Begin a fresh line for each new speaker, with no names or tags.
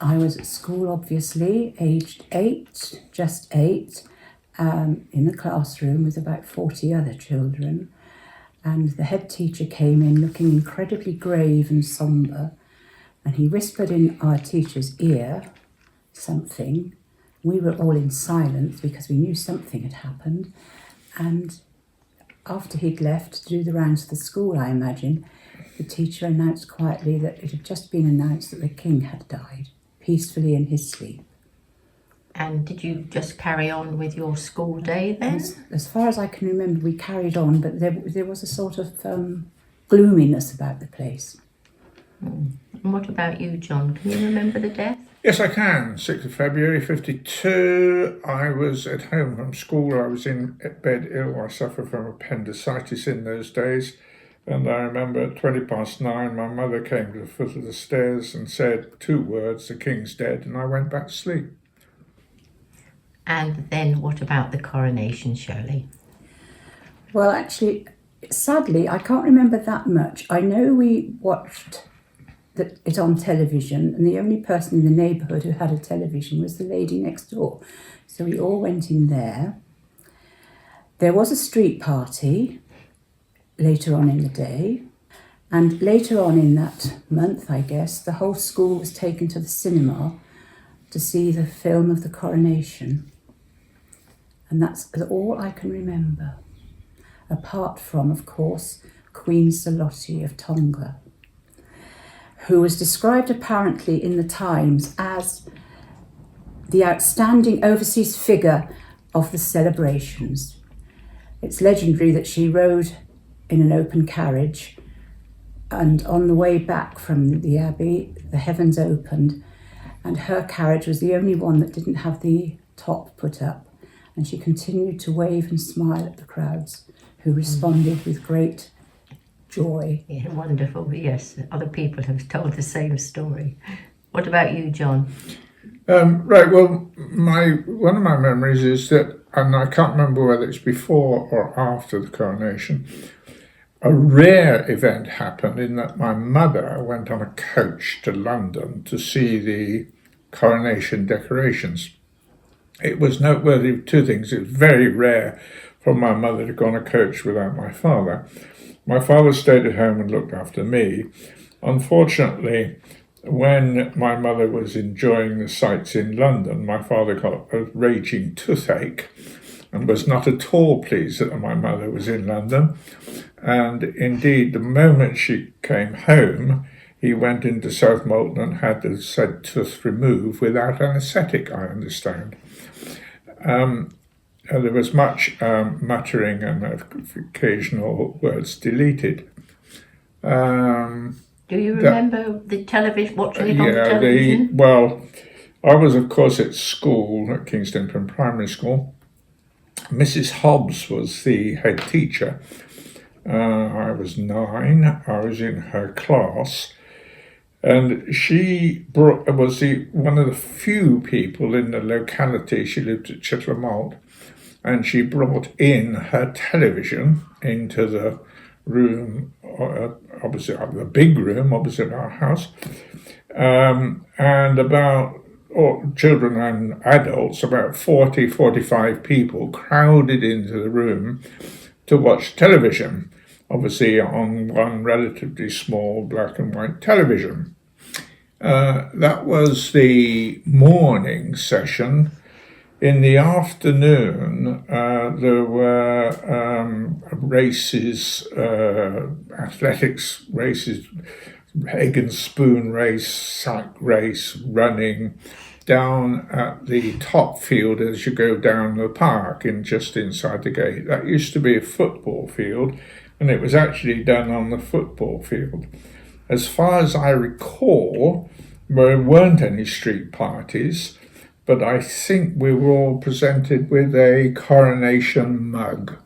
I was at school, obviously, aged 8, just 8, in the classroom with about 40 other children. And the head teacher came in looking incredibly grave and sombre, and he whispered in our teacher's ear something. We were all in silence because we knew something had happened. And after he'd left to do the rounds of the school, I imagine, the teacher announced quietly that it had just been announced that the king had died, peacefully in his sleep.
And did you just carry on with your school day then?
As far as I can remember, we carried on, but there was a sort of gloominess about the place.
And what about you, John? Can you remember the death?
Yes, I can. 6th of February 52. I was at home from school. I was in bed ill. I suffered from appendicitis in those days. And I remember at 9:20, my mother came to the foot of the stairs and said 2 words, "The king's dead," and I went back to sleep.
And then what about the coronation, Shirley?
Well, actually, sadly, I can't remember that much. I know we watched it on television, and the only person in the neighbourhood who had a television was the lady next door. So we all went in there. There was a street party later on in the day, and later on in that month, I guess, the whole school was taken to the cinema to see the film of the coronation. And that's all I can remember, apart from, of course, Queen Salotti of Tonga, who was described apparently in the Times as the outstanding overseas figure of the celebrations. It's legendary that she rode in an open carriage, and on the way back from the Abbey, the heavens opened, and her carriage was the only one that didn't have the top put up, and she continued to wave and smile at the crowds, who responded with great joy.
Yeah, wonderful. Yes, other people have told the same story. What about you, John?
Right, well, one of my memories is that, and I can't remember whether it's before or after the coronation, a rare event happened in that my mother went on a coach to London to see the coronation decorations. It was noteworthy of 2 things. It was very rare for my mother to go on a coach without my father. My father stayed at home and looked after me. Unfortunately, when my mother was enjoying the sights in London, my father got a raging toothache and was not at all pleased that my mother was in London. And indeed, the moment she came home, he went into South Molton and had the said tooth removed without anaesthetic, I understand. There was much muttering and occasional words deleted.
Do you remember the television, watching it on the television?
Well, I was, of course, at school, at Kingston Primary School. Mrs. Hobbs was the head teacher. I was 9. I was in her class. And she was one of the few people in the locality. She lived at Chittermalt. And she brought in her television into the room, opposite the big room opposite our house. And about children and adults, about 40, 45 people crowded into the room to watch television, obviously on one relatively small black and white television. That was the morning session. In the afternoon, there were races, athletics races, egg and spoon race, sack race, running down at the top field as you go down the park just inside the gate. That used to be a football field, and it was actually done on the football field. As far as I recall, there weren't any street parties, but I think we were all presented with a coronation mug.